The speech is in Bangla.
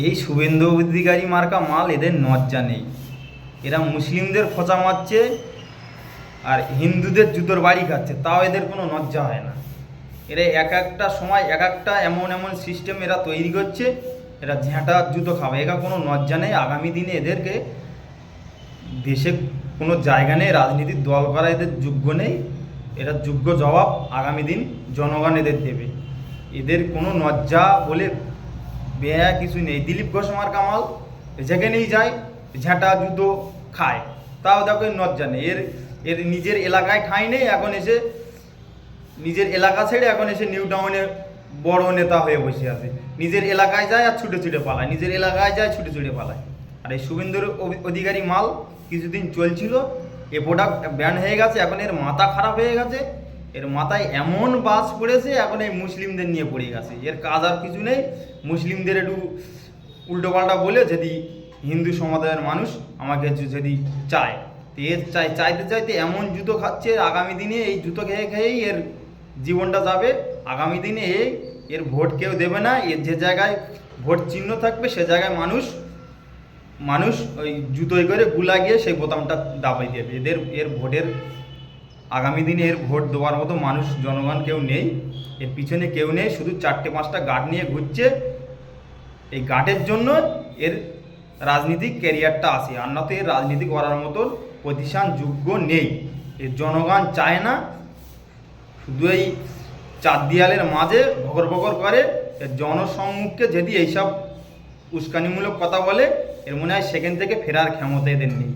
এই শুভেন্দু অধিকারী মার্কা মাল, এদের লজ্জা নেই। এরা মুসলিমদের খোঁচা মারছে আর হিন্দুদের জুতোর বাড়ি খাচ্ছে, তাও এদের কোনো লজ্জা হয় না। এরা এক একটা সময় এক একটা এমন এমন সিস্টেম এরা তৈরি করছে, এরা ঝ্যাঁটার জুতো খাবে, এরা কোনো লজ্জা নেই। আগামী দিনে এদেরকে দেশে কোনো জায়গা নেই, রাজনীতির দল করা এদের যোগ্য নেই। এরা যোগ্য জবাব আগামী দিন জনগণ এদের দেবে। এদের কোনো লজ্জা বলে বেয়া কিছু নেই। দিলীপ ঘোষ মার্কা মাল যেখানেই যায় ঝ্যাঁটা জুতো খায়, তাও দেখো এর লজ্জা নেই। এর এর নিজের এলাকায় ঠাঁই নেই, এখন এসে নিজের এলাকা ছেড়ে এখন এসে নিউ টাউনে বড় নেতা হয়ে বসে আছে। নিজের এলাকায় যায় আর ছুটে ছুটে পালায়, নিজের এলাকায় যায় ছুটে ছুটে পালায়। আর এই শুভেন্দুর অধিকারী মাল কিছুদিন চলছিল, এ প্রোডাক্ট ব্যান হয়ে গেছে, এখন এর মাথা খারাপ হয়ে গেছে। এর মাথায় এমন বাস পড়েছে, এখন এই মুসলিমদের নিয়ে পড়ে গেছে। এর কাজ আর কিছু নেই, মুসলিমদের একটু উল্টোপাল্টা বলে যদি হিন্দু সমাজের মানুষ আমাকে যদি চায়, তো এর চাইতে চাইতে এমন জুতো খাচ্ছে, আগামী দিনে এই জুতো খেয়ে খেয়েই এর জীবনটা যাবে। আগামী দিনে এর ভোট কেউ দেবে না। এর যে জায়গায় ভোট চিহ্ন থাকবে সে জায়গায় মানুষ ওই জুতোয় করে গুলা গিয়ে সেই বোতামটা দাবাই দেবে। এর ভোটের আগামী দিনে এর ভোট দেওয়ার মতো মানুষ জনগণ কেউ নেই, এর পিছনে কেউ নেই। শুধু 4-5টা গার্ড নিয়ে ঘুরছে, এই গার্ডের জন্য এর রাজনীতিক ক্যারিয়ারটা আসে, আর না তো এর রাজনীতি করার মতন প্রতিষ্ঠান যোগ্য নেই। এর জনগণ চায় না, শুধু এই 4 দেয়ালের মাঝে ভগর ভগর করে। এর জনসম্মুখে যদি এইসব উস্কানিমূলক কথা বলে, এর মনে হয় সেখান থেকে ফেরার ক্ষমতা এদের নেই।